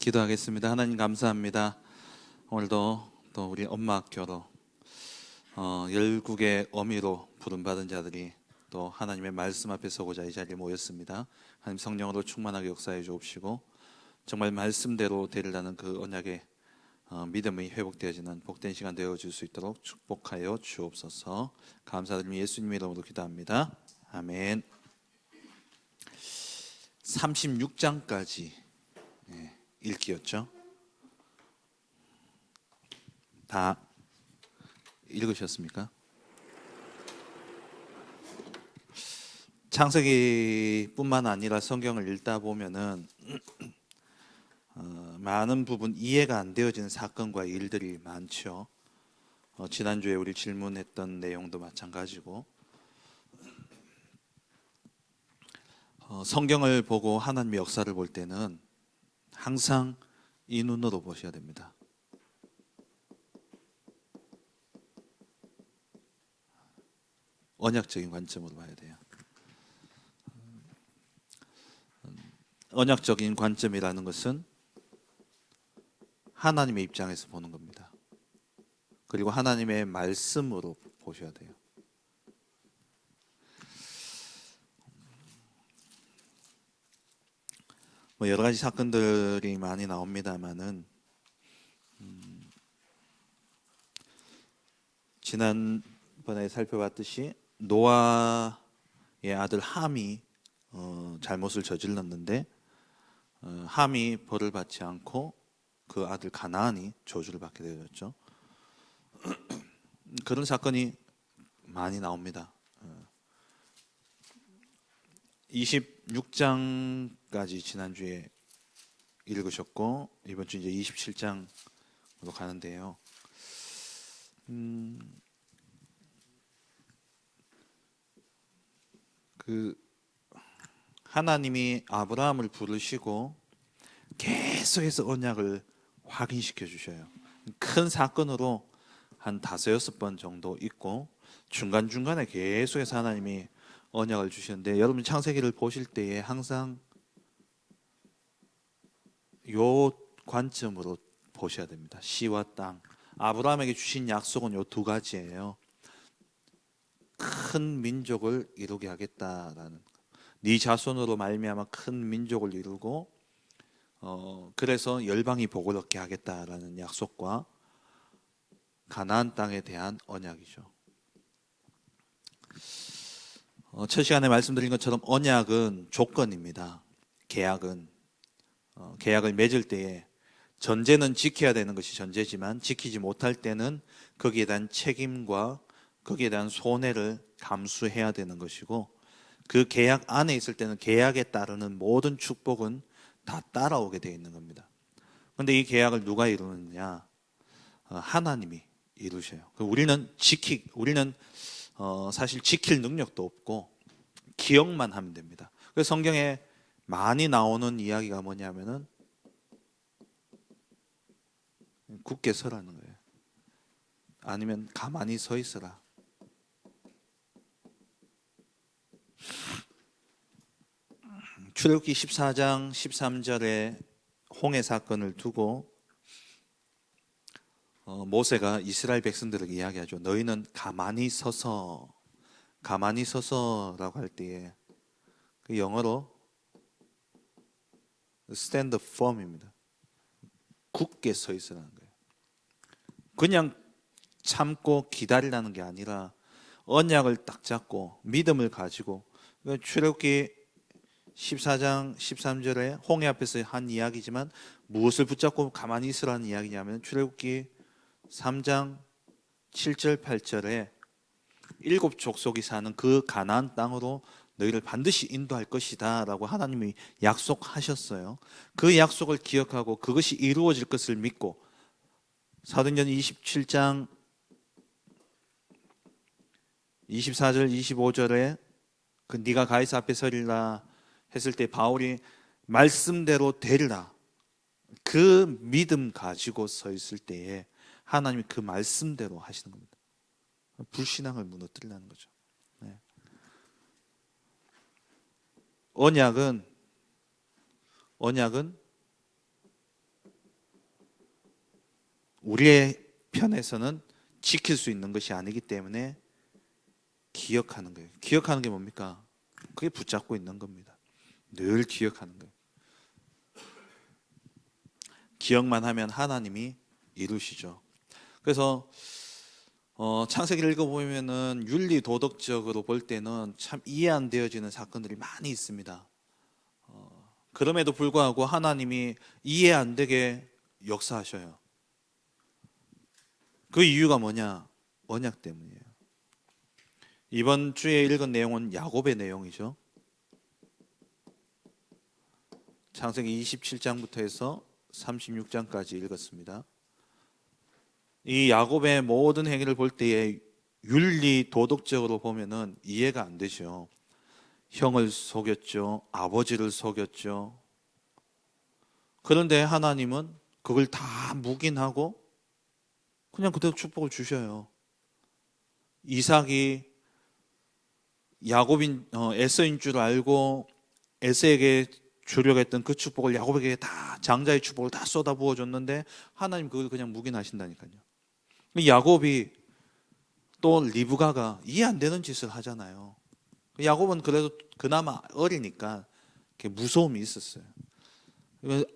기도하겠습니다. 하나님 감사합니다. 오늘도 또 우리 엄마학교로 열국의 어미로 부름받은 자들이 또 하나님의 말씀 앞에 서고자 이 자리에 모였습니다. 하나님 성령으로 충만하게 역사해 주옵시고 정말 말씀대로 되리라는 그 언약의 믿음이 회복되어지는 복된 시간 되어줄 수 있도록 축복하여 주옵소서. 감사드리며 예수님 이름으로 기도합니다. 아멘. 36장까지 읽기였죠. 다 읽으셨습니까? 창세기뿐만 아니라 성경을 읽다 보면은 많은 부분 이해가 안 되어지는 사건과 일들이 많죠. 지난주에 우리 질문했던 내용도 마찬가지고 성경을 보고 하나님의 역사를 볼 때는 항상 이 눈으로 보셔야 됩니다. 언약적인 관점으로 봐야 돼요. 언약적인 관점이라는 것은 하나님의 입장에서 보는 겁니다. 그리고 하나님의 말씀으로 보셔야 돼요. 여러 가지 사건들이 많이 나옵니다만은 지난번에 살펴봤듯이 노아의 아들 함이 잘못을 저질렀는데 함이 벌을 받지 않고 그 아들 가나안이 저주를 받게 되었죠. 그런 사건이 많이 나옵니다. 26장까지 지난주에 읽으셨고 이번 주 이제 27장으로 가는데요. 하나님이 아브라함을 부르시고 계속해서 언약을 확인시켜 주셔요. 큰 사건으로 한 5-6번 정도 있고 중간중간에 계속해서 하나님이 언약을 주시는데 여러분 창세기를 보실 때에 항상 요 관점으로 보셔야 됩니다. 시와 땅. 아브라함에게 주신 약속은 요 2가지예요. 큰 민족을 이루게 하겠다라는, 네 자손으로 말미암아 큰 민족을 이루고 그래서 열방이 복을 얻게 하겠다라는 약속과 가나안 땅에 대한 언약이죠. 첫 시간에 말씀드린 것처럼 언약은 조건입니다. 계약을 맺을 때에 전제는 지켜야 되는 것이 전제지만 지키지 못할 때는 거기에 대한 책임과 거기에 대한 손해를 감수해야 되는 것이고 그 계약 안에 있을 때는 계약에 따르는 모든 축복은 다 따라오게 되어 있는 겁니다. 그런데 이 계약을 누가 이루느냐? 하나님이 이루셔요. 우리는 사실 지킬 능력도 없고 기억만 하면 됩니다. 그래서 성경에 많이 나오는 이야기가 뭐냐면은 굳게 서라는 거예요. 아니면 가만히 서 있어라. 출애굽기 14장 13절에 홍해 사건을 두고 모세가 이스라엘 백성들에게 이야기하죠. 너희는 가만히 서서라고 할 때에 그 영어로 stand firm입니다. 굳게 서 있으라는 거예요. 그냥 참고 기다리라는 게 아니라 언약을 딱 잡고 믿음을 가지고, 출애굽기 14장 13절에 홍해 앞에서 한 이야기지만 무엇을 붙잡고 가만히 있으라는 이야기냐면 출애굽기 3장 7절 8절에 7 족속이 사는 그 가나안 땅으로 너희를 반드시 인도할 것이다 라고 하나님이 약속하셨어요. 그 약속을 기억하고 그것이 이루어질 것을 믿고 사도행전 27장 24절 25절에 그 네가 가이사 앞에 서리라 했을 때 바울이 말씀대로 되리라, 그 믿음 가지고 서 있을 때에 하나님이 그 말씀대로 하시는 겁니다. 불신앙을 무너뜨리라는 거죠. 네. 언약은 우리의 편에서는 지킬 수 있는 것이 아니기 때문에 기억하는 거예요. 기억하는 게 뭡니까? 그게 붙잡고 있는 겁니다. 늘 기억하는 거예요. 기억만 하면 하나님이 이루시죠. 그래서 창세기를 읽어보면은 윤리 도덕적으로 볼 때는 참 이해 안 되어지는 사건들이 많이 있습니다. 그럼에도 불구하고 하나님이 이해 안 되게 역사하셔요. 그 이유가 뭐냐? 언약 때문이에요. 이번 주에 읽은 내용은 야곱의 내용이죠. 창세기 27장부터 해서 36장까지 읽었습니다. 이 야곱의 모든 행위를 볼 때에 윤리 도덕적으로 보면은 이해가 안 되죠. 형을 속였죠. 아버지를 속였죠. 그런데 하나님은 그걸 다 묵인하고 그냥 그대로 축복을 주셔요. 이삭이 야곱인 에서인 줄 알고 에서에게 주려고 했던 그 축복을 야곱에게 다, 장자의 축복을 다 쏟아 부어줬는데 하나님 그걸 그냥 묵인하신다니까요. 야곱이 또 리브가가 이해 안 되는 짓을 하잖아요. 야곱은 그래도 그나마 어리니까 무서움이 있었어요.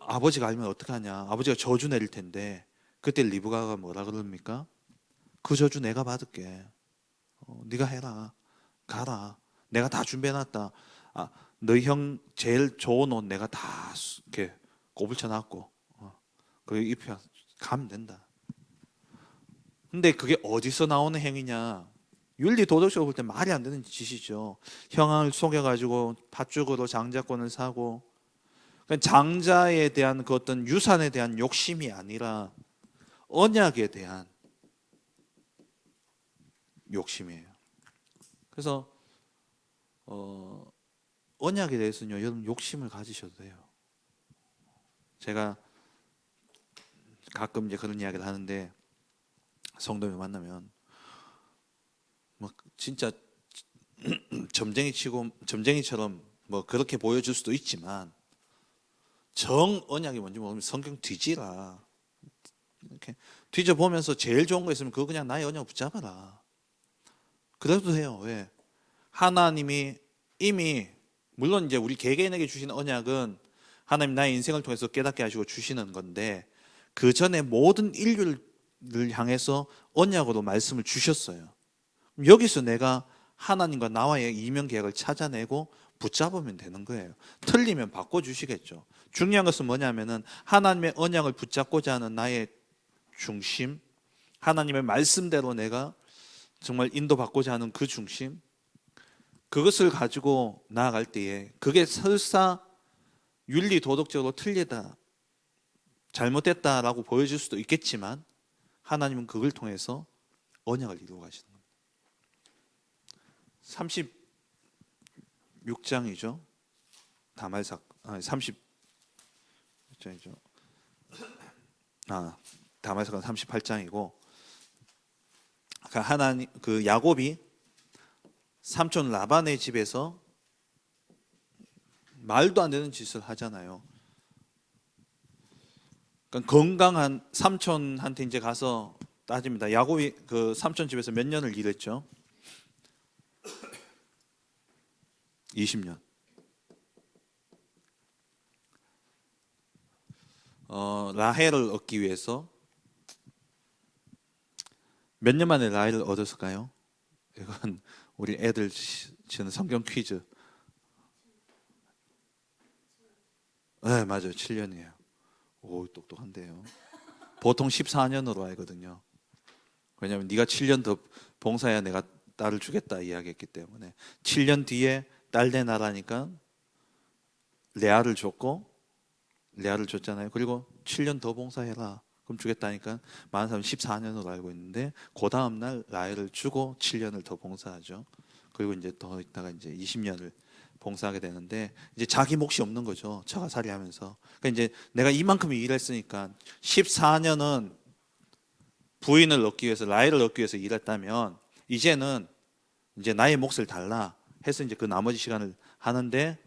아버지가 알면 어떡하냐. 아버지가 저주 내릴 텐데 그때 리브가가 뭐라 그럽니까? 그 저주 내가 받을게. 네가 해라. 가라. 내가 다 준비해놨다. 너희 형 제일 좋은 옷 내가 다 이렇게 꼬불쳐놨고 그리고 입혀 가면 된다. 근데 그게 어디서 나오는 행위냐? 윤리 도덕적으로 볼 때 말이 안 되는 짓이죠. 형을 속여가지고 팥죽으로 장자권을 사고, 그러니까 장자에 대한 그 어떤 유산에 대한 욕심이 아니라 언약에 대한 욕심이에요. 그래서 언약에 대해서는요, 여러분 욕심을 가지셔도 돼요. 제가 가끔 이제 그런 이야기를 하는데 성도님 만나면 뭐 진짜 점쟁이처럼 뭐 그렇게 보여줄 수도 있지만 정 언약이 뭔지 모르면 성경 뒤지라. 이렇게 뒤져보면서 제일 좋은 거 있으면 그거 그냥 나의 언약 붙잡아라. 그래도 돼요. 왜? 하나님이 이미 물론 이제 우리 개개인에게 주신 언약은 하나님 나의 인생을 통해서 깨닫게 하시고 주시는 건데 그 전에 모든 인류를 향해서 언약으로 말씀을 주셨어요. 여기서 내가 하나님과 나와의 이면계약을 찾아내고 붙잡으면 되는 거예요. 틀리면 바꿔주시겠죠. 중요한 것은 뭐냐면은 하나님의 언약을 붙잡고자 하는 나의 중심, 하나님의 말씀대로 내가 정말 인도받고자 하는 그 중심, 그것을 가지고 나아갈 때에 그게 설사 윤리 도덕적으로 틀리다, 잘못됐다라고 보여질 수도 있겠지만 하나님은 그걸 통해서 언약을 이루어 가시는 겁니다. 36장이죠. 다말삭 30장이죠. 다말삭은 38장이고 하나님 그 야곱이 삼촌 라반의 집에서 말도 안 되는 짓을 하잖아요. 그러니까 건강한 삼촌한테 이제 가서 따집니다. 야곱이 그 삼촌 집에서 몇 년을 일했죠? 20년. 라헬을 얻기 위해서 몇 년 만에 라헬을 얻었을까요? 이건 우리 애들 치는 성경 퀴즈. 네, 맞아요. 7년이에요. 오, 똑똑한데요. 보통 14년으로 알거든요. 왜냐하면 네가 7년 더 봉사해야 내가 딸을 주겠다 이야기했기 때문에 7년 뒤에 딸 내놔라니까 레아를 줬잖아요. 그리고 7년 더 봉사해라. 그럼 주겠다니까 많은 사람은 14년으로 알고 있는데 그 다음 날 라헬을 주고 7년을 더 봉사하죠. 그리고 이제 더 있다가 이제 20년을 봉사하게 되는데 이제 자기 몫이 없는 거죠. 처가살이 하면서. 그러니까 이제 내가 이만큼 일했으니까 14년은 부인을 얻기 위해서 라헬을 얻기 위해서 일했다면 이제는 이제 나의 몫을 달라 해서 이제 그 나머지 시간을 하는데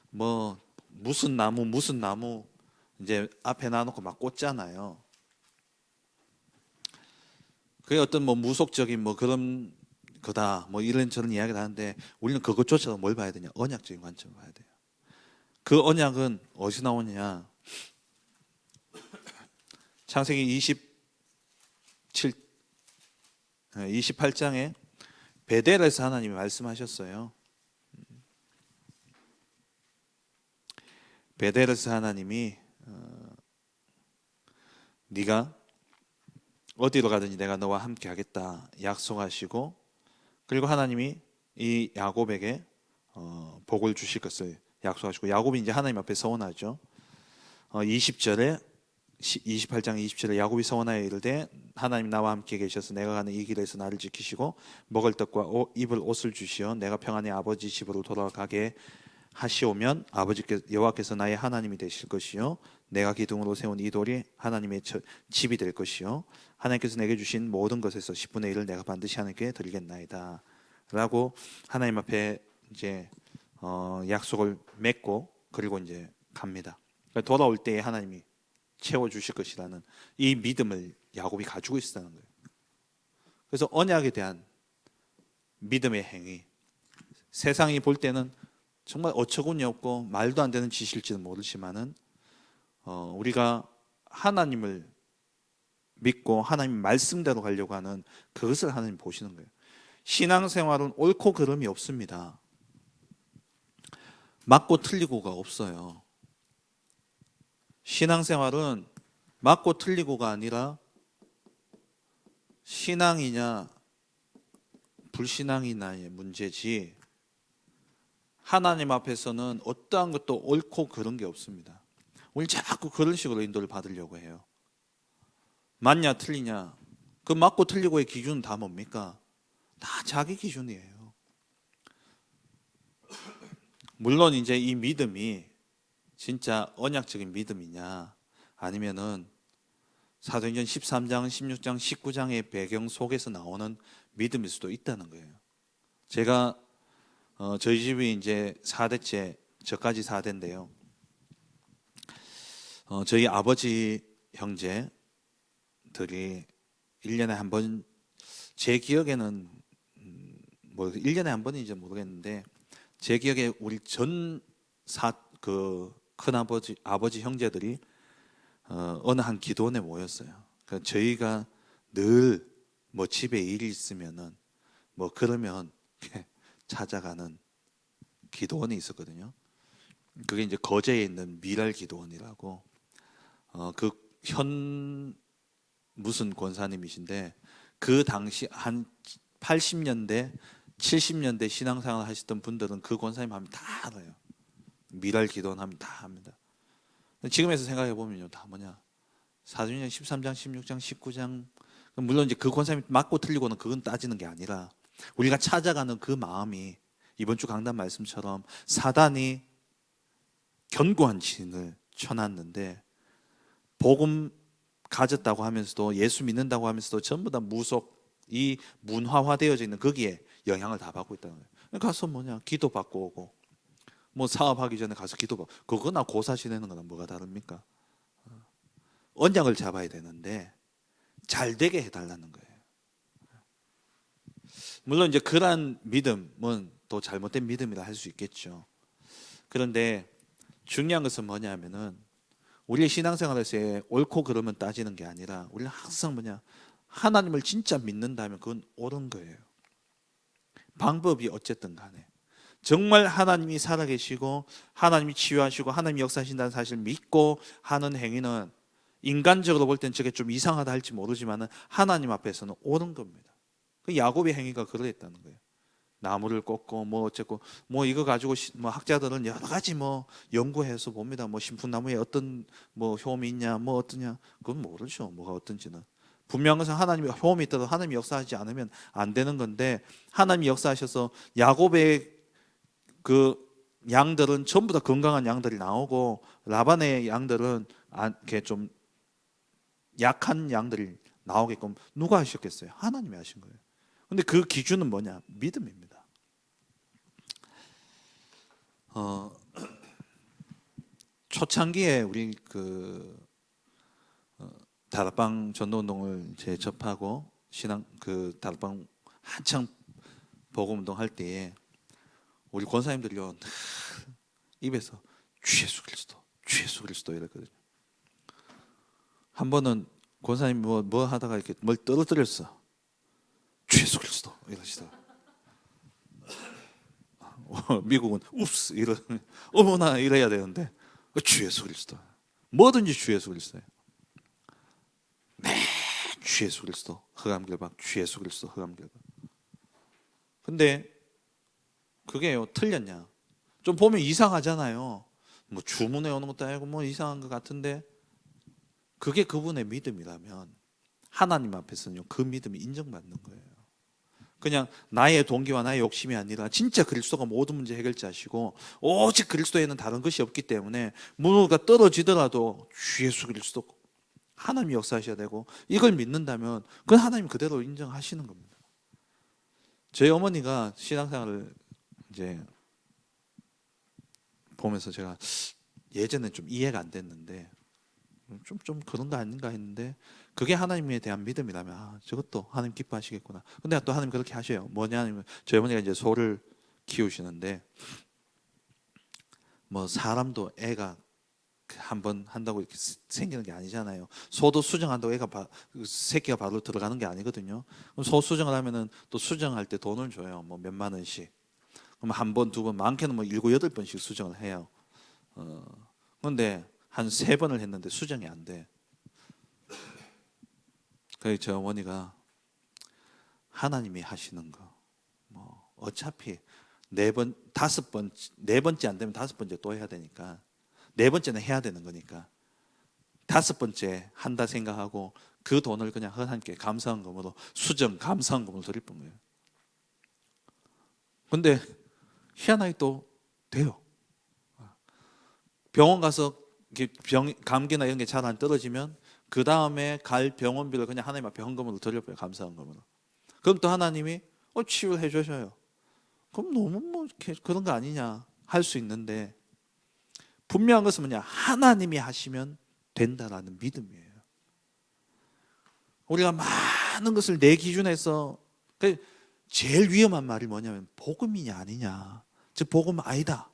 뭐 무슨 나무 이제 앞에 놔놓고 막 꽂잖아요. 그게 어떤 뭐 무속적인 뭐 그런 거다 뭐 이런저런 이야기를 하는데 우리는 그것조차도 뭘 봐야 되냐? 언약적인 관점을 봐야 돼요. 그 언약은 어디서 나오느냐? 창세기 28장에 베델에서 하나님이 말씀하셨어요. 베델에서 하나님이 네가 어디로 가든지 내가 너와 함께 하겠다 약속하시고, 그리고 하나님이 이 야곱에게 복을 주실 것을 약속하시고, 야곱이 이제 하나님 앞에 서원하죠. 20절에 28장 20절에 야곱이 서원하여 이르되 하나님 나와 함께 계셔서 내가 가는 이 길에서 나를 지키시고 먹을 떡과 입을 옷을 주시어 내가 평안히 아버지 집으로 돌아가게 하시오면 아버지께서 여호와께서 나의 하나님이 되실 것이요 내가 기둥으로 세운 이 돌이 하나님의 집이 될 것이요 하나님께서 내게 주신 모든 것에서 10분의 1을 내가 반드시 하나님께 드리겠나이다 라고 하나님 앞에 이제 약속을 맺고 그리고 이제 갑니다. 돌아올 때에 하나님이 채워주실 것이라는 이 믿음을 야곱이 가지고 있었다는 거예요. 그래서 언약에 대한 믿음의 행위, 세상이 볼 때는 정말 어처구니 없고 말도 안 되는 짓일지는 모르지만은 우리가 하나님을 믿고 하나님 말씀대로 가려고 하는 그것을 하나님 보시는 거예요. 신앙생활은 옳고 그름이 없습니다. 맞고 틀리고가 없어요. 신앙생활은 맞고 틀리고가 아니라 신앙이냐 불신앙이냐의 문제지, 하나님 앞에서는 어떠한 것도 옳고 그른 게 없습니다. 우리 자꾸 그런 식으로 인도를 받으려고 해요. 맞냐 틀리냐, 그 맞고 틀리고의 기준은 다 뭡니까? 다 자기 기준이에요. 물론 이제 이 믿음이 진짜 언약적인 믿음이냐 아니면은 사도행전 13장, 16장, 19장의 배경 속에서 나오는 믿음일 수도 있다는 거예요. 제가 저희 집이 이제 4대째, 저까지 4대인데요. 저희 아버지 형제들이 1년에 한 번, 제 기억에는 뭐 1년에 한 번인지 모르겠는데 제 기억에 우리 큰아버지 형제들이 어느 한 기도원에 모였어요. 그러니까 저희가 늘 뭐 집에 일이 있으면은 뭐 그러면 찾아가는 기도원이 있었거든요. 그게 이제 거제에 있는 미랄 기도원이라고, 그 현 무슨 권사님이신데 그 당시 한 80년대 70년대 신앙생활 하셨던 분들은 그 권사님 하면 다 알아요. 미랄 기도원 하면 다 합니다. 지금에서 생각해 보면요, 다 뭐냐, 사도행전 13장, 16장, 19장, 물론 이제 그 권사님이 맞고 틀리고는 그건 따지는 게 아니라 우리가 찾아가는 그 마음이 이번 주 강단 말씀처럼 사단이 견고한 진을 쳐놨는데 복음 가졌다고 하면서도 예수 믿는다고 하면서도 전부 다 이 문화화되어져 있는 거기에 영향을 다 받고 있다는 거예요. 가서 뭐냐, 기도 받고 오고, 뭐 사업하기 전에 가서 기도 받고, 그거나 고사 지내는 거랑 뭐가 다릅니까? 언약을 잡아야 되는데 잘 되게 해달라는 거예요. 물론 이제 그러한 믿음은 또 잘못된 믿음이라 할 수 있겠죠. 그런데 중요한 것은 뭐냐면은 우리의 신앙생활에서의 옳고 그름은 따지는 게 아니라 우리는 항상 뭐냐, 하나님을 진짜 믿는다면 그건 옳은 거예요. 방법이 어쨌든 간에 정말 하나님이 살아계시고 하나님이 치유하시고 하나님이 역사하신다는 사실을 믿고 하는 행위는 인간적으로 볼 땐 저게 좀 이상하다 할지 모르지만 하나님 앞에서는 옳은 겁니다. 그 야곱의 행위가 그러했다는 거예요. 나무를 꽂고 뭐 어쨌고 뭐 이거 가지고 뭐 학자들은 여러 가지 뭐 연구해서 봅니다. 뭐 신풍나무에 어떤 뭐 효험이 있냐 뭐 어떠냐, 그건 모르죠. 뭐가 어떤지는. 분명한 것은 하나님이 효험이 있더라도 하나님이 역사하지 않으면 안 되는 건데, 하나님이 역사하셔서 야곱의 그 양들은 전부 다 건강한 양들이 나오고 라반의 양들은 이렇게 좀 약한 양들이 나오게끔 누가 하셨겠어요? 하나님이 하신 거예요. 근데 그 기준은 뭐냐? 믿음입니다. 초창기에 우리 다락방 전도운동을 접하고 신앙 그 다락방 한창 복음 운동 할 때에 우리 권사님들이요 입에서 주 예수 그리스도, 주 예수 그리스도 이랬거든요. 한 번은 권사님 뭐 하다가 이렇게 뭘 떨어뜨렸어. 주 예수 그리스도 이러시더라고요. 미국은 웁스 이러 어머나 이래야 되는데 주 예수 그리스도. 뭐든지 주 예수 그리스도예요. 네, 주 예수 그리스도 흑암결박, 주 예수 그리스도 흑암결박. 근데 그게요 틀렸냐? 좀 보면 이상하잖아요. 뭐 주문해 오는 것도 아니고 뭐 이상한 것 같은데 그게 그분의 믿음이라면 하나님 앞에서는요 그 믿음이 인정받는 거예요. 그냥 나의 동기와 나의 욕심이 아니라 진짜 그리스도가 모든 문제 해결자시고 오직 그리스도에는 다른 것이 없기 때문에 무너가 떨어지더라도 주 예수 그리스도 하나님이 역사하셔야 되고 이걸 믿는다면 그건 하나님 그대로 인정하시는 겁니다. 저희 어머니가 신앙생활을 이제 보면서 제가 예전에 좀 이해가 안 됐는데 좀 그런 거 아닌가 했는데 그게 하나님에 대한 믿음이라면 저것도 하나님 기뻐하시겠구나. 근데 또 하나님 그렇게 하셔요. 뭐냐면 저희 어머니가 이제 소를 키우시는데 뭐 사람도 애가 한 번 한다고 이렇게 생기는 게 아니잖아요. 소도 수정한다고 새끼가 바로 들어가는 게 아니거든요. 그럼 소 수정을 하면은 또 수정할 때 돈을 줘요. 뭐 몇만 원씩. 그럼 한 번, 두 번, 많게는 뭐 7, 8번씩 수정을 해요. 그런데 한 3번을 했는데 수정이 안 돼. 그래서 저 어머니가 하나님이 하시는 거, 뭐 어차피 4번, 5번, 4번째 안 되면 5번째 또 해야 되니까 4번째는 해야 되는 거니까 5번째 한다 생각하고 그 돈을 그냥 하나님께 감사헌금으로 수정 감사헌금으로 드릴 뿐이에요. 근데 희한하게 또 돼요. 병원 가서 감기나 이런 게 잘 안 떨어지면 그 다음에 갈 병원비를 그냥 하나님 앞에 헌금으로 드려봐요. 감사헌금으로. 그럼 또 하나님이 치유를 해주셔요. 그럼 너무 뭐 그런 거 아니냐 할 수 있는데 분명한 것은 뭐냐 하나님이 하시면 된다라는 믿음이에요. 우리가 많은 것을 내 기준에서 제일 위험한 말이 뭐냐면 복음이냐 아니냐 즉 복음 아니다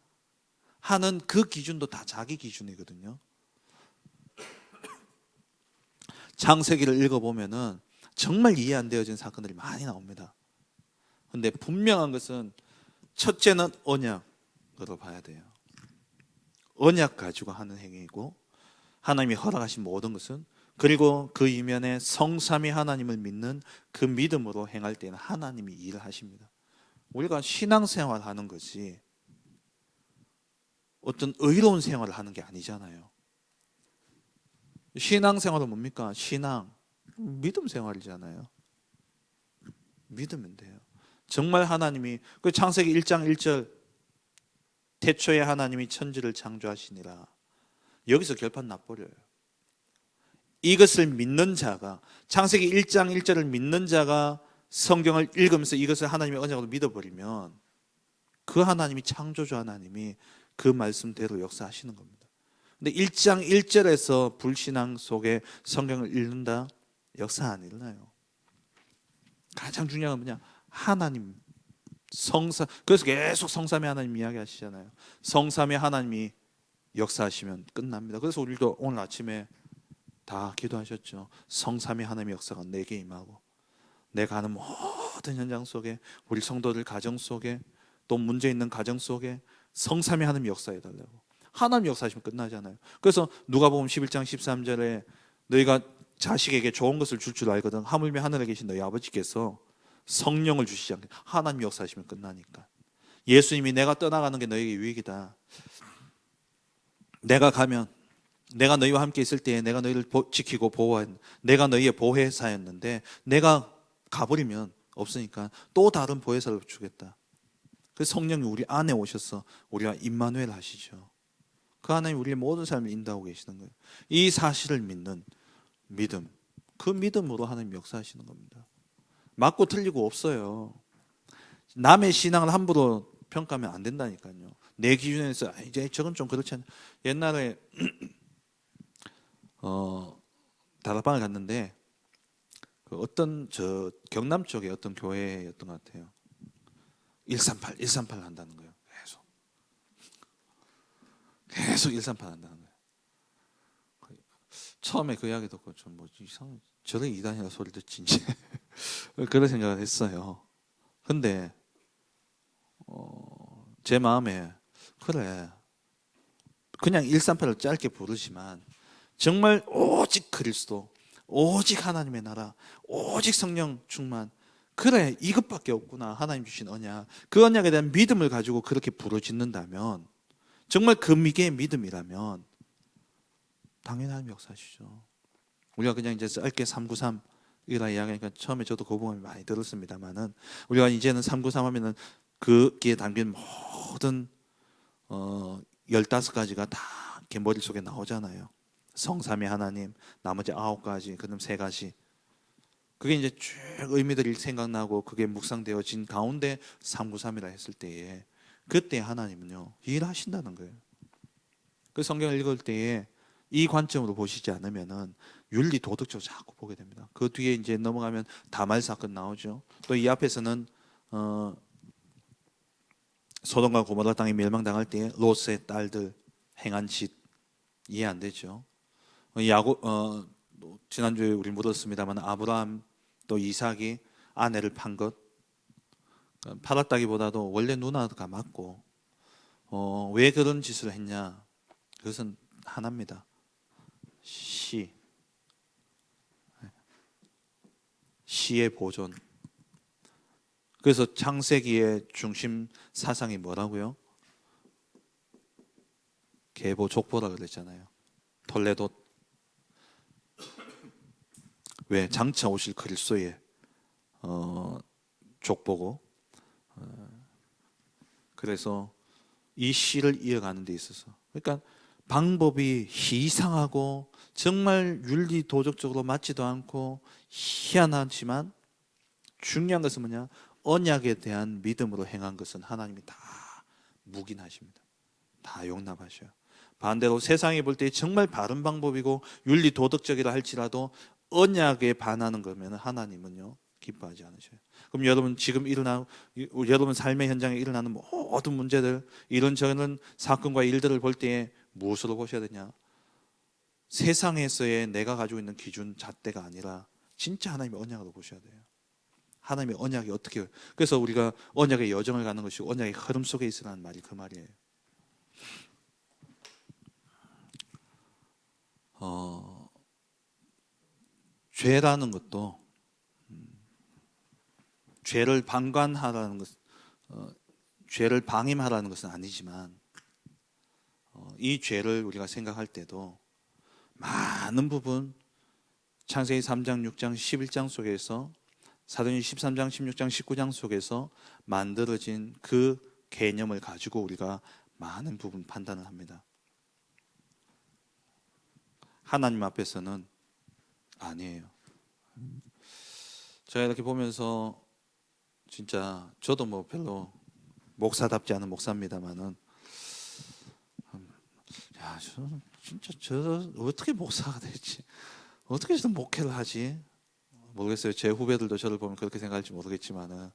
하는 그 기준도 다 자기 기준이거든요. 창세기를 읽어보면은 정말 이해 안 되어진 사건들이 많이 나옵니다. 그런데 분명한 것은 첫째는 언약으로 봐야 돼요. 언약 가지고 하는 행위이고 하나님이 허락하신 모든 것은 그리고 그 이면에 성삼위 하나님을 믿는 그 믿음으로 행할 때는 하나님이 일을 하십니다. 우리가 신앙생활 하는 것이 어떤 의로운 생활을 하는 게 아니잖아요. 신앙생활은 뭡니까? 신앙, 믿음 생활이잖아요. 믿음인데요. 정말 하나님이 그 창세기 1장 1절 태초에 하나님이 천지를 창조하시니라. 여기서 결판 나버려요. 이것을 믿는 자가 창세기 1장 1절을 믿는 자가 성경을 읽으면서 이것을 하나님의 언약으로 믿어버리면 그 하나님이 창조주 하나님이 그 말씀대로 역사하시는 겁니다. 근데 1장 1절에서 불신앙 속에 성경을 읽는다? 역사 안 일어나요. 가장 중요한 건 뭐냐? 하나님 성삼. 그래서 계속 성삼의 하나님 이야기 하시잖아요. 성삼의 하나님이 역사하시면 끝납니다. 그래서 우리도 오늘 아침에 다 기도하셨죠. 성삼의 하나님의 역사가 내게 임하고 내가 하는 모든 현장 속에 우리 성도들 가정 속에 또 문제 있는 가정 속에 성삼의 하나님의 역사해달라고. 하나님 역사하시면 끝나잖아요. 그래서 누가복음 11장 13절에 너희가 자식에게 좋은 것을 줄 줄 알거든 하물며 하늘에 계신 너희 아버지께서 성령을 주시지 않게 하나님 역사하시면 끝나니까. 예수님이 내가 떠나가는 게 너에게 유익이다. 내가 가면 내가 너희와 함께 있을 때에 내가 너희를 지키고 보호한 내가 너희의 보혜사였는데 내가 가버리면 없으니까 또 다른 보혜사를 주겠다. 그 성령이 우리 안에 오셔서 우리와 임마누엘 하시죠. 그 하나님 우리의 모든 삶을 인도하고 계시는 거예요. 이 사실을 믿는 믿음, 그 믿음으로 하나님 역사하시는 겁니다. 맞고 틀리고 없어요. 남의 신앙을 함부로 평가하면 안 된다니까요. 내 기준에서 이제 저건 좀 그렇지 않나. 옛날에 다락방을 갔는데 그 어떤 저 경남 쪽에 어떤 교회였던 것 같아요. 138 한다는 거예요. 계속 138 한다는 거예요. 처음에 그 이야기 듣고 좀 뭐지 이상해. 저래 이단이라 소리 듣지 이제 그런 생각을 했어요. 근데 제 마음에 그래 그냥 138을 짧게 부르지만 정말 오직 그리스도, 오직 하나님의 나라, 오직 성령 충만. 그래 이것밖에 없구나. 하나님 주신 언약. 그 언약에 대한 믿음을 가지고 그렇게 부르짖는다면 정말 그 믿음이라면 당연히 하나님 역사하시죠. 우리가 그냥 이제 짧게 393 이라 이야기하니까 처음에 저도 거부감이 많이 들었습니다만은 우리가 이제는 393 하면은 거기에 담긴 모든 15가지가 다 이렇게 머릿속에 나오잖아요. 성삼위 하나님, 나머지 9가지, 그다음 3가지. 그게 이제 쭉 의미들이 생각나고 그게 묵상되어진 가운데 393이라 했을 때에 그때 하나님은요 일하신다는 거예요. 그 성경을 읽을 때에 이 관점으로 보시지 않으면은 윤리 도덕적으로 자꾸 보게 됩니다. 그 뒤에 이제 넘어가면 다말 사건 나오죠. 또 이 앞에서는 소돔과 고모라 땅이 멸망당할 때에 롯의 딸들 행한 짓 이해 안 되죠. 지난주에 우리 묻었습니다만 아브라함 또 이삭이 아내를 판 것 팔았다기보다도 원래 누나가 맞고 왜 그런 짓을 했냐 그것은 하나입니다. 시의 보존. 그래서 창세기의 중심 사상이 뭐라고요? 계보 족보라 그랬잖아요. 톨레도 왜 장차 오실 그리스도의 족보고 그래서 이 시를 이어가는 데 있어서 그러니까 방법이 희상하고 정말 윤리 도덕적으로 맞지도 않고 희한하지만 중요한 것은 뭐냐? 언약에 대한 믿음으로 행한 것은 하나님이 다 묵인하십니다. 다 용납하셔요. 반대로 세상이 볼 때 정말 바른 방법이고 윤리 도덕적이라 할지라도 언약에 반하는 거면 하나님은요 기뻐하지 않으셔요. 그럼 여러분 지금 여러분 삶의 현장에 일어나는 모든 문제들 이런저런 사건과 일들을 볼 때에 무엇으로 보셔야 되냐? 세상에서의 내가 가지고 있는 기준 잣대가 아니라 진짜 하나님의 언약으로 보셔야 돼요. 하나님의 언약이 어떻게 그래서 우리가 언약의 여정을 가는 것이고 언약의 흐름 속에 있으라는 말이 그 말이에요. 죄라는 것도 죄를 방관하라는 것, 죄를 방임하라는 것은 아니지만 이 죄를 우리가 생각할 때도 많은 부분 창세기 3장, 6장, 11장 속에서 사도행전 13장, 16장, 19장 속에서 만들어진 그 개념을 가지고 우리가 많은 부분 판단을 합니다. 하나님 앞에서는 아니에요. 제가 이렇게 보면서 진짜 저도 뭐 별로 목사답지 않은 목사입니다만은 야, 저 어떻게 목사가 되지? 어떻게 저 목회를 하지? 모르겠어요. 제 후배들도 저를 보면 그렇게 생각할지 모르겠지만은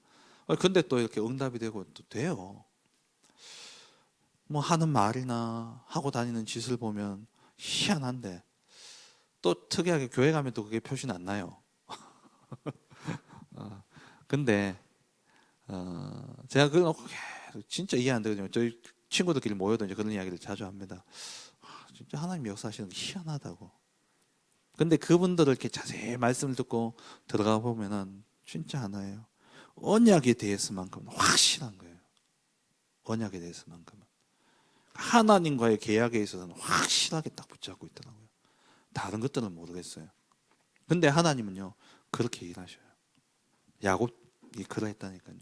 근데 또 이렇게 응답이 되고 또 돼요. 뭐 하는 말이나 하고 다니는 짓을 보면 희한한데 또 특이하게 교회 가면 또 그게 표시는 안 나요. 근데 제가 그걸 진짜 이해 안 되거든요. 저희 친구들끼리 모여도 이제 그런 이야기를 자주 합니다. 진짜 하나님 역사하시는 게 희한하다고. 근데 그분들을 이렇게 자세히 말씀을 듣고 들어가 보면은 진짜 하나예요. 언약에 대해서만큼은 확실한 거예요. 언약에 대해서만큼은 하나님과의 계약에 있어서는 확실하게 딱 붙잡고 있더라고요. 다른 것들은 모르겠어요. 근데 하나님은요 그렇게 일하셔요. 야곱이 그러했다니까요.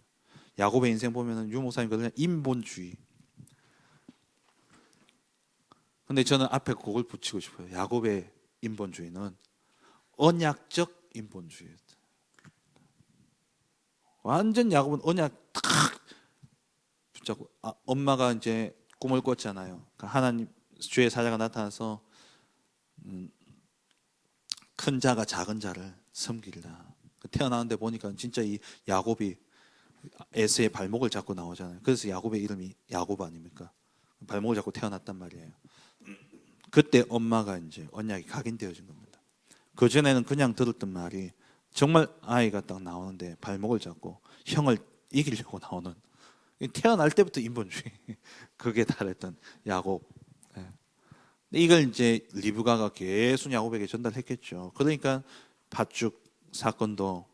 야곱의 인생 보면은 유목사님 그러냐 인본주의. 근데 저는 앞에 그걸 붙이고 싶어요. 야곱의 인본주의는 언약적 인본주의였다. 완전 야곱은 언약 탁 붙잡고 엄마가 이제 꿈을 꿨잖아요. 그러니까 하나님 주의 사자가 나타나서 큰 자가 작은 자를 섬기리라. 태어나는데 보니까 진짜 이 야곱이 에서의 발목을 잡고 나오잖아요. 그래서 야곱의 이름이 야곱 아닙니까? 발목을 잡고 태어났단 말이에요. 그때 엄마가 이제 언약이 각인되어진 겁니다. 그 전에는 그냥 들었던 말이 정말 아이가 딱 나오는데 발목을 잡고 형을 이기려고 나오는, 태어날 때부터 인본주의 그게 달했던 야곱. 예. 이걸 이제 리브가가 계속 야곱에게 전달했겠죠. 그러니까 밧죽 사건도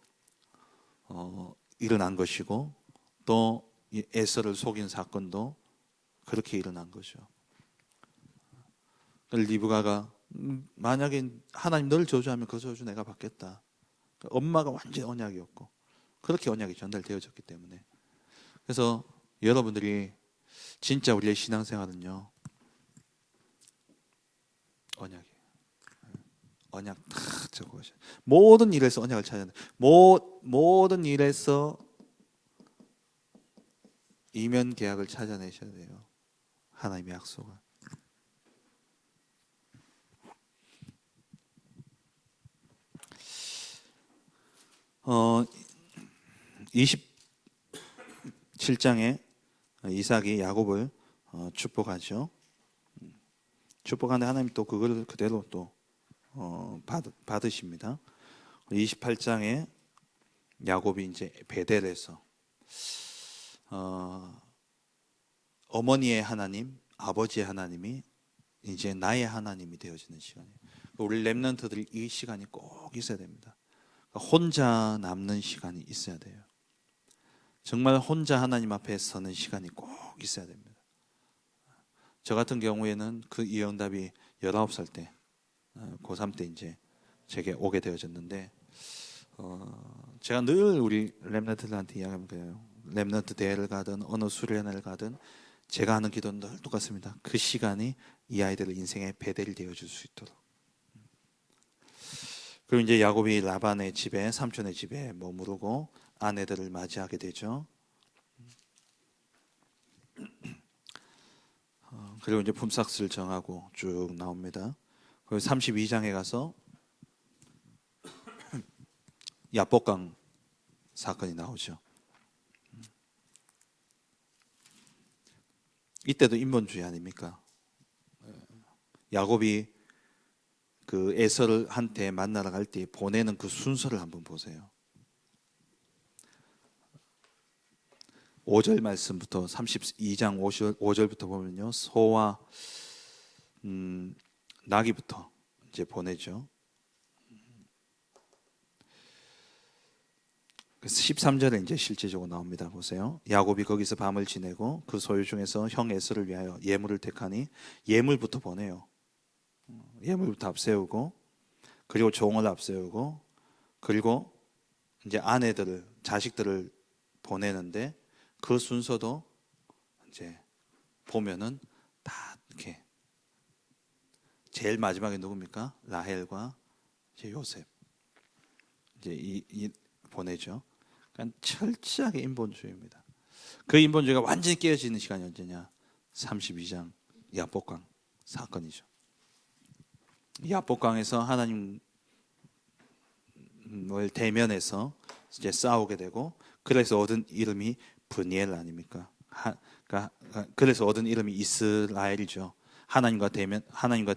일어난 것이고, 또 에서를 속인 사건도 그렇게 일어난 거죠. 리브가가 만약에 하나님 널 저주하면 그 저주 내가 받겠다. 엄마가 완전 언약이었고 그렇게 언약이 전달되어졌기 때문에. 그래서 여러분들이 진짜 우리의 신앙생활은요, 언약이에요. 언약 딱 적으셔. 모든 일에서 언약을 찾아야 돼. 모든 일에서 이면 계약을 찾아내셔야 돼요. 하나님의 약속을. 27장에 이삭이 야곱을 축복하죠. 축복하는데 하나님 또 그걸 그대로 또 받으십니다. 28장에 야곱이 이제 베델에서 어머니의 하나님, 아버지의 하나님이 이제 나의 하나님이 되어지는 시간이에요. 우리 렘넌트들이 이 시간이 꼭 있어야 됩니다. 혼자 남는 시간이 있어야 돼요. 정말 혼자 하나님 앞에 서는 시간이 꼭 있어야 됩니다. 저 같은 경우에는 그 이 응답이 19살 때, 고3 때 이제 제게 오게 되어졌는데, 제가 늘 우리 렘넌트들한테 이야기하는 거예요. 렘넌트 대회를 가든 어느 수련회를 가든 제가 하는 기도는 늘 똑같습니다. 그 시간이 이 아이들의 인생의 베델이 되어줄 수 있도록. 그리고 이제 야곱이 라반의 집에, 삼촌의 집에 머무르고 아내들을 맞이하게 되죠. 그리고 이제 품삯을 정하고 쭉 나옵니다. 그리고 32장에 가서 야복강 사건이 나오죠. 이때도 인본주의 아닙니까? 야곱이 그 에서를 한테 만나러 갈 때 보내는 그 순서를 한번 보세요. 5절 말씀부터 32장 5절부터 보면요, 소와 나귀부터 이제 보내죠. 그래서 13절에 이제 실제적으로 나옵니다. 보세요. 야곱이 거기서 밤을 지내고 그 소유 중에서 형 에서를 위하여 예물을 택하니 예물부터 보내요. 예물부터 앞세우고, 그리고 종을 앞세우고, 그리고 이제 아내들을, 자식들을 보내는데 그 순서도 이제 보면은 다 이렇게 제일 마지막에 누굽니까? 라헬과 이제 요셉 이제 이 보내죠. 그러니까 철저하게 인본주의입니다. 그 인본주의가 완전히 깨어지는 시간이 언제냐? 32장 야복강 사건이죠. 야복강에서 하나님을 대면해서 이제 싸우게 되고, 그래서 얻은 이름이 브니엘 아닙니까? 그래서 얻은 이름이 이스라엘이죠. 하나님과 대면, 하나님과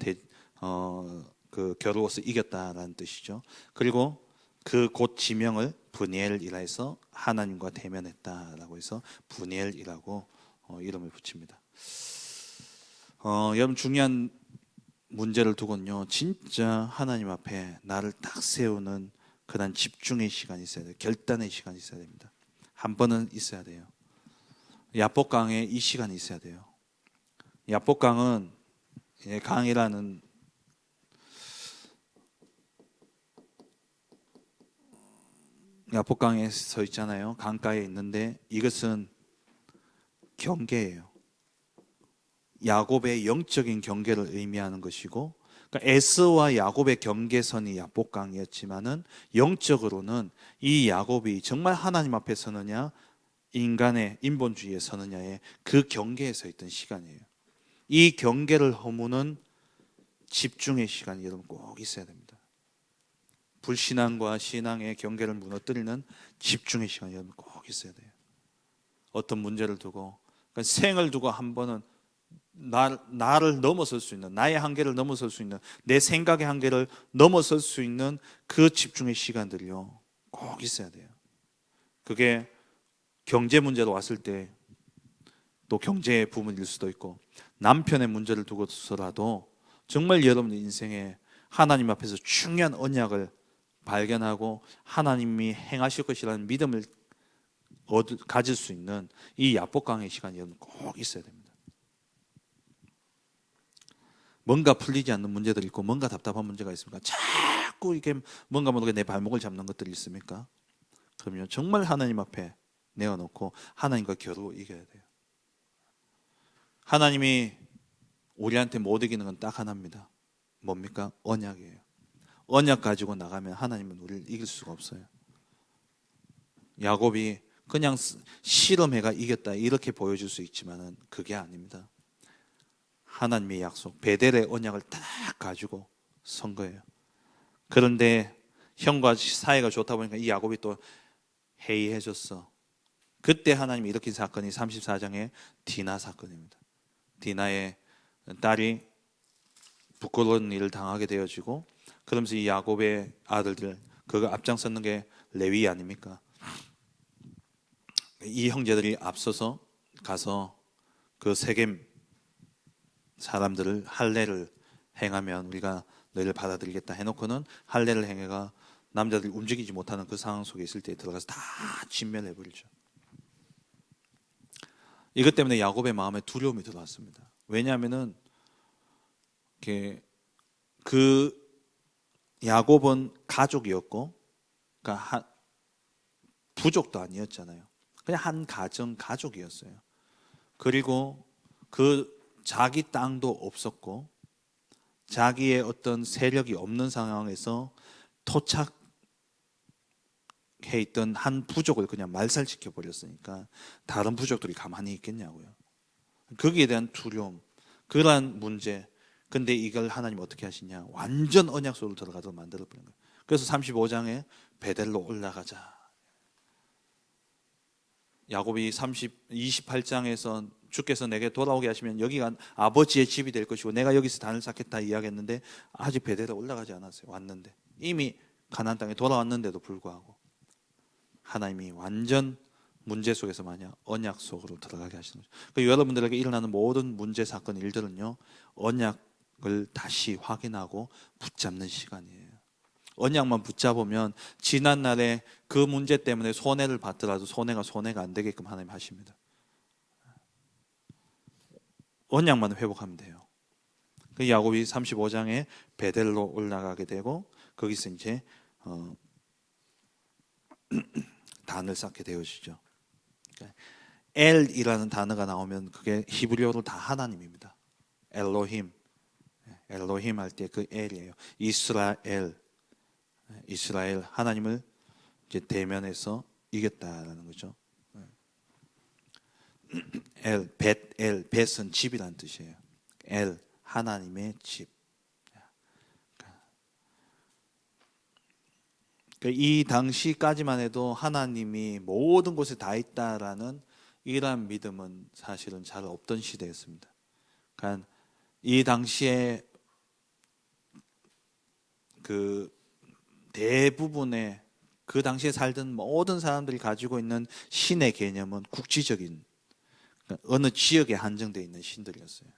그 겨루어서 이겼다라는 뜻이죠. 그리고 그 곧 지명을 브니엘이라 해서 하나님과 대면했다라고 해서 브니엘이라고 이름을 붙입니다. 여러분, 중요한 문제를 두고는요, 진짜 하나님 앞에 나를 딱 세우는 그런 집중의 시간이 있어야 돼요. 결단의 시간이 있어야 됩니다. 한 번은 있어야 돼요. 야복강에 이 시간이 있어야 돼요. 야복강은 강이라는 야복강에 서 있잖아요. 강가에 있는데 이것은 경계예요. 야곱의 영적인 경계를 의미하는 것이고, 그러니까 에서와 야곱의 경계선이 야복강이었지만은 영적으로는 이 야곱이 정말 하나님 앞에 서느냐 인간의 인본주의에 서느냐의 그 경계에 서 있던 시간이에요. 이 경계를 허무는 집중의 시간이 여러분 꼭 있어야 됩니다. 불신앙과 신앙의 경계를 무너뜨리는 집중의 시간이 여러분 꼭 있어야 돼요. 어떤 문제를 두고, 그러니까 생을 두고 한 번은 나를 넘어설 수 있는, 나의 한계를 넘어설 수 있는, 내 생각의 한계를 넘어설 수 있는 그 집중의 시간들이요 꼭 있어야 돼요. 그게 경제 문제로 왔을 때 또 경제의 부분일 수도 있고, 남편의 문제를 두고서라도 정말 여러분 인생에 하나님 앞에서 중요한 언약을 발견하고 하나님이 행하실 것이라는 믿음을 가질 수 있는 이 야복강의 시간이 여러분 꼭 있어야 됩니다. 뭔가 풀리지 않는 문제들이 있고 뭔가 답답한 문제가 있습니까? 자꾸 이게 뭔가 모르게 내 발목을 잡는 것들이 있습니까? 그러면 정말 하나님 앞에 내어놓고 하나님과 겨루어 이겨야 돼요. 하나님이 우리한테 못 이기는 건 딱 하나입니다. 뭡니까? 언약이에요. 언약 가지고 나가면 하나님은 우리를 이길 수가 없어요. 야곱이 그냥 실험해가 이겼다 이렇게 보여줄 수 있지만은 그게 아닙니다. 하나님의 약속, 베델의 언약을 딱 가지고 선 거예요. 그런데 형과 사이가 좋다 보니까 이 야곱이 또 해이해졌어. 그때 하나님이 일으킨 사건이 34장의 디나 사건입니다. 디나의 딸이 부끄러운 일을 당하게 되어지고, 그러면서 이 야곱의 아들들, 그거 앞장섰는 게 레위 아닙니까? 이 형제들이 앞서서 가서 그 세겜 사람들을 할례를 행하면 우리가 너희를 받아들이겠다 해놓고는 할례를 행해가 남자들이 움직이지 못하는 그 상황 속에 있을 때 들어가서 다 진멸해버리죠. 이것 때문에 야곱의 마음에 두려움이 들어왔습니다. 왜냐하면은 그 야곱은 가족이었고, 그러니까 부족도 아니었잖아요. 그냥 한 가족이었어요. 그리고 그 자기 땅도 없었고 자기의 어떤 세력이 없는 상황에서 토착해 있던 한 부족을 그냥 말살시켜 버렸으니까 다른 부족들이 가만히 있겠냐고요. 거기에 대한 두려움, 그러한 문제. 근데 이걸 하나님 어떻게 하시냐? 완전 언약 속으로 들어가도록 만들어 버린 거예요. 그래서 35장에 베델로 올라가자. 야곱이 28장에서 주께서 내게 돌아오게 하시면 여기가 아버지의 집이 될 것이고 내가 여기서 단을 쌓겠다 이야기했는데 아직 베델에 올라가지 않았어요. 왔는데 이미 가나안 땅에 돌아왔는데도 불구하고 하나님이 완전 문제 속에서 마냥 언약 속으로 들어가게 하시는 거죠. 그러니까 여러분들에게 일어나는 모든 문제, 사건, 일들은요 언약을 다시 확인하고 붙잡는 시간이에요. 언약만 붙잡으면 지난날에 그 문제 때문에 손해를 받더라도 손해가 안 되게끔 하나님 하십니다. 언약만 회복하면 돼요. 그 야곱이 35장에 베델로 올라가게 되고 거기서 이제 단을 쌓게 되어지죠. 엘이라는 단어가 나오면 그게 히브리어로 다 하나님입니다. 엘로힘 할 때 그 엘이에요. 이스라엘 하나님을 이제 대면해서 이겼다라는 거죠. 벳은 집이란 뜻이에요. 하나님의 집. 이 당시까지만 해도 하나님이 모든 곳에 다 있다라는 이러한 믿음은 사실은 잘 없던 시대였습니다. 그러니까 이 당시에 그 대부분의 그 당시에 살던 모든 사람들이 가지고 있는 신의 개념은 국지적인, 그러니까 어느 지역에 한정되어 있는 신들이었어요.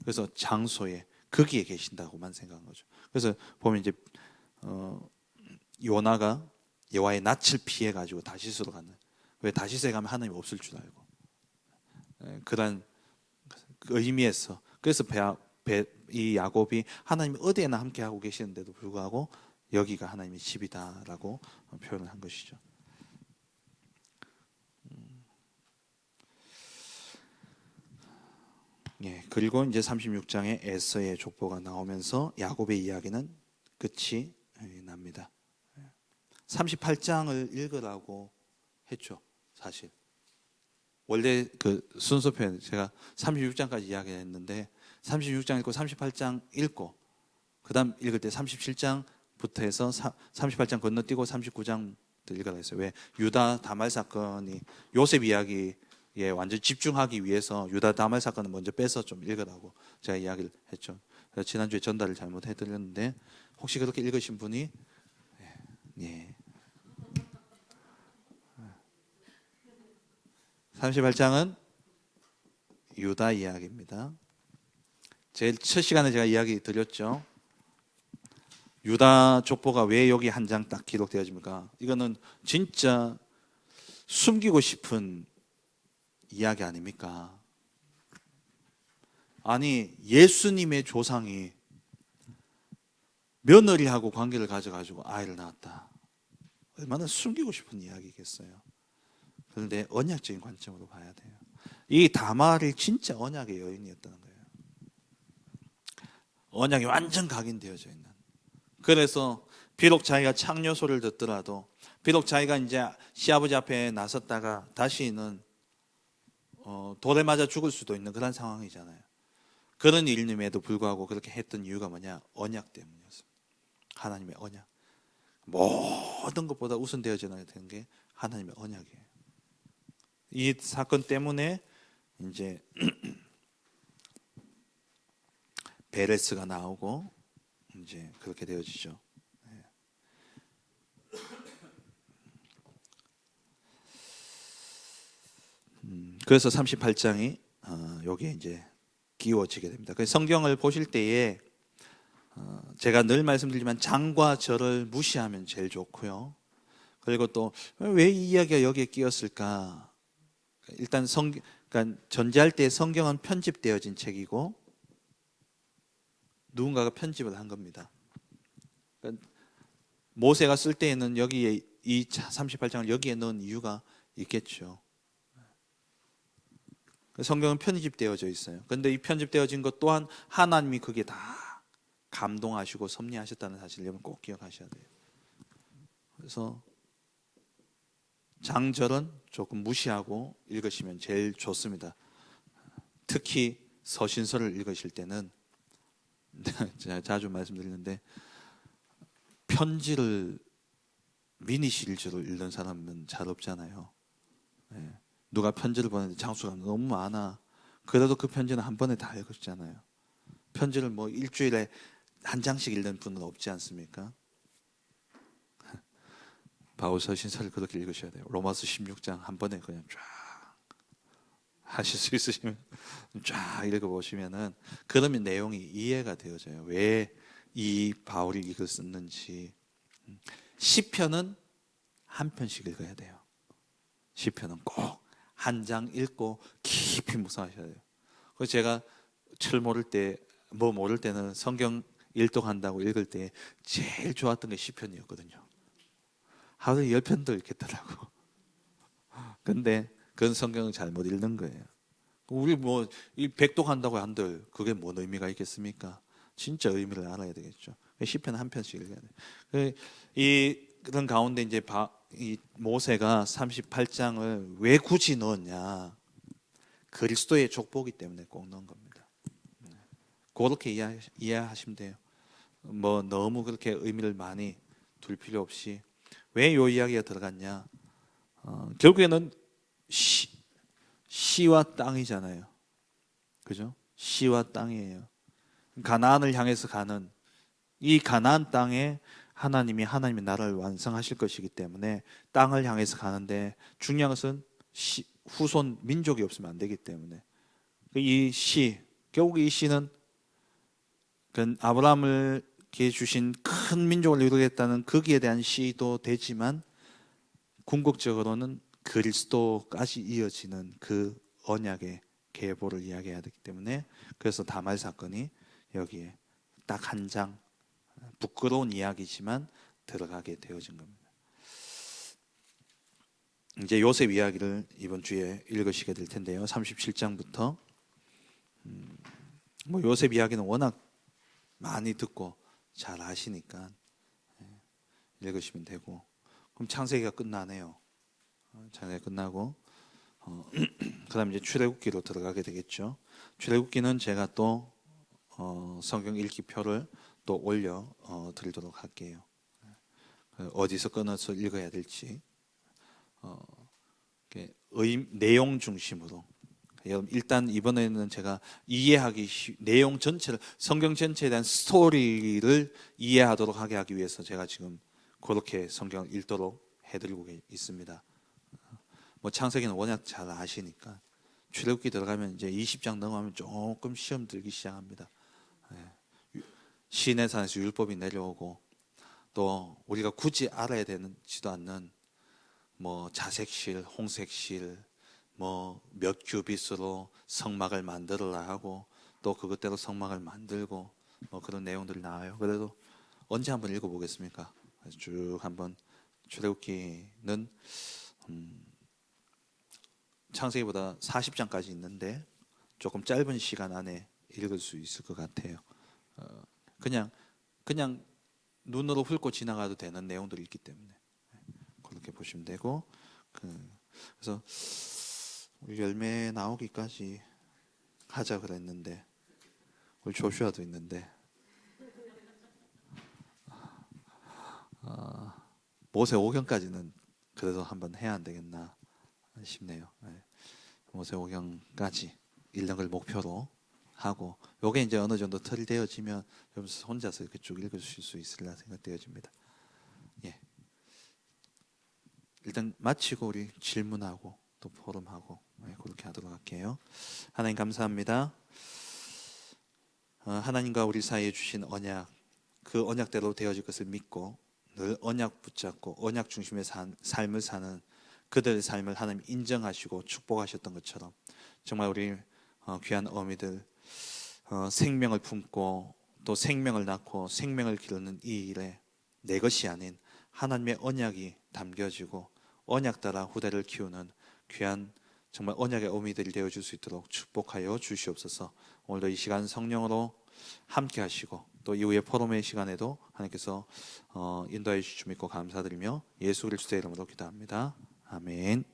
그래서 장소에 거기에 계신다고만 생각한 거죠. 그래서 보면 이제 요나가 여호와의 낯을 피해 가지고 다시스로 가는, 왜 다시스에 가면 하나님 없을 줄 알고 그런 의미에서, 그래서 이 야곱이 하나님이 어디에나 함께 하고 계시는데도 불구하고 여기가 하나님의 집이다라고 표현을 한 것이죠. 예, 그리고 이제 36장에 에서의 족보가 나오면서 야곱의 이야기는 끝이 납니다. 38장을 읽으라고 했죠. 사실 원래 그 순서표는 제가 36장까지 이야기했는데 36장 읽고 38장 읽고 그 다음 읽을 때 37장 부터 해서 38장 건너뛰고 39장 읽으라 했어요. 왜? 유다 다말 사건이 요셉 이야기에 완전 집중하기 위해서 유다 다말 사건을 먼저 빼서 좀 읽으라고 제가 이야기를 했죠. 지난주에 전달을 잘못해드렸는데 혹시 그렇게 읽으신 분이 예. 38장은 유다 이야기입니다. 제일 첫 시간에 제가 이야기 드렸죠. 유다 족보가 왜 여기 한 장 딱 기록되어집니까? 이거는 진짜 숨기고 싶은 이야기 아닙니까? 아니 예수님의 조상이 며느리하고 관계를 가져가지고 아이를 낳았다. 얼마나 숨기고 싶은 이야기겠어요. 그런데 언약적인 관점으로 봐야 돼요. 이 다말이 진짜 언약의 여인이었다는 거예요. 언약이 완전 각인되어져 있는. 그래서 비록 자기가 창녀 소리를 듣더라도, 비록 자기가 이제 시아버지 앞에 나섰다가 다시는 돌에 맞아 죽을 수도 있는 그런 상황이잖아요. 그런 일임에도 불구하고 그렇게 했던 이유가 뭐냐? 언약 때문이었어요. 하나님의 언약. 모든 것보다 우선되어져야 되는 게 하나님의 언약이에요. 이 사건 때문에 이제 베레스가 나오고 이제 그렇게 되어지죠. 그래서 38장이 여기에 이제 끼워지게 됩니다. 그래서 성경을 보실 때에 제가 늘 말씀드리지만 장과 절을 무시하면 제일 좋고요. 그리고 또 왜 이 이야기가 여기에 끼었을까? 일단 그러니까 전제할 때 성경은 편집되어진 책이고 누군가가 편집을 한 겁니다. 그러니까 모세가 쓸 때에는 여기에 이 38장을 여기에 넣은 이유가 있겠죠. 성경은 편집되어져 있어요. 그런데 이 편집되어진 것 또한 하나님이 그게 다 감동하시고 섭리하셨다는 사실을 여러분 꼭 기억하셔야 돼요. 그래서 장절은 조금 무시하고 읽으시면 제일 좋습니다. 특히 서신서를 읽으실 때는 제가 자주 말씀드리는데 편지를 미니 시리즈로 읽는 사람은 잘 없잖아요. 네. 누가 편지를 보내는데 장수가 너무 많아. 그래도 그 편지는 한 번에 다 읽으시잖아요. 편지를 뭐 일주일에 한 장씩 읽는 분은 없지 않습니까? 바울 서신서를 그렇게 읽으셔야 돼요. 로마서 16장 한 번에 그냥 쫙 하실 수 있으시면 쫙 읽어보시면은 그러면 내용이 이해가 되어져요. 왜 이 바울이 이걸 썼는지. 시편은 한 편씩 읽어야 돼요. 시편은 꼭 한 장 읽고 깊이 묵상하셔야 돼요. 그래서 제가 철 모를 때, 뭐 모를 때는 성경 일독한다고 읽을 때 제일 좋았던 게 시편이었거든요. 하루에 10편도 읽겠더라고. 근데 그건 성경을 잘못 읽는 거예요. 우리 뭐 이 백독한다고 한들 그게 뭔 의미가 있겠습니까? 진짜 의미를 알아야 되겠죠. 시편 한 편씩 읽어야 돼요. 이 그런 가운데 이제 이 모세가 38장을 왜 굳이 넣었냐? 그리스도의 족보기 때문에 꼭 넣은 겁니다. 그렇게 이해하시면 돼요. 뭐 너무 그렇게 의미를 많이 둘 필요 없이 왜 이 이야기가 들어갔냐? 결국에는 시와 땅이잖아요. 그죠? 시와 땅이에요. 가나안을 향해서 가는 이 가나안 땅에 하나님이 하나님의 나라를 완성하실 것이기 때문에 땅을 향해서 가는데 중요한 것은 후손 민족이 없으면 안 되기 때문에 결국 이 시는 아브라함에게 주신 큰 민족을 이루겠다는 거기에 대한 시도 되지만 궁극적으로는 그리스도까지 이어지는 그 언약의 계보를 이야기해야 되기 때문에 그래서 다말 사건이 여기에 딱 한 장 부끄러운 이야기지만 들어가게 되어진 겁니다. 이제 요셉 이야기를 이번 주에 읽으시게 될 텐데요. 37장부터 뭐 요셉 이야기는 워낙 많이 듣고 잘 아시니까 읽으시면 되고 그럼 창세기가 끝나네요. 창세기가 끝나고 그다음 이제 출애굽기로 들어가게 되겠죠. 출애굽기는 제가 또 성경 읽기표를 또 올려 드리도록 할게요. 어디서 끊어서 읽어야 될지 내용 중심으로. 여러분 일단 이번에는 제가 내용 전체를, 성경 전체에 대한 스토리를 이해하도록 하기 위해서 제가 지금 그렇게 성경을 읽도록 해드리고 있습니다. 뭐 창세기는 워낙 잘 아시니까 출애굽기 들어가면 이제 20장 넘어가면 조금 시험 들기 시작합니다. 시내산에서 율법이 내려오고, 또 우리가 굳이 알아야 되지도 않는 뭐 자색실, 홍색실, 뭐 몇 규빗으로 성막을 만들어라 하고, 또 그것대로 성막을 만들고, 뭐 그런 내용들이 나와요. 그래도 언제 한번 읽어보겠습니까? 쭉 한번. 출애굽기는 창세기보다 40장까지 있는데 조금 짧은 시간 안에 읽을 수 있을 것 같아요. 그냥 눈으로 훑고 지나가도 되는 내용들이 있기 때문에 그렇게 보시면 되고, 그래서 우리 열매 나오기까지 하자 그랬는데, 우리 조슈아도 있는데 모세 오경까지는 그래도 한번 해야 안 되겠나 싶네요. 모세 오경까지 읽는 걸 목표로 하고, 요게 이제 어느 정도 틀이 되어지면 혼자서 이렇게 쭉 읽으실 수 있으리라 생각되어집니다. 예. 일단 마치고 우리 질문하고 또 포럼하고 그렇게 하도록 할게요. 하나님 감사합니다. 하나님과 우리 사이에 주신 언약, 그 언약대로 되어질 것을 믿고 늘 언약 붙잡고 언약 중심의 삶을 사는 그들의 삶을 하나님 인정하시고 축복하셨던 것처럼, 정말 우리 귀한 어미들 생명을 품고 또 생명을 낳고 생명을 기르는 이 일에 내 것이 아닌 하나님의 언약이 담겨지고 언약 따라 후대를 키우는 귀한 정말 언약의 어미들이 되어줄 수 있도록 축복하여 주시옵소서. 오늘도 이 시간 성령으로 함께 하시고, 또 이후의 포럼의 시간에도 하나님께서 인도해 주실 줄 믿고 감사드리며 예수 그리스도의 이름으로 기도합니다. 아멘.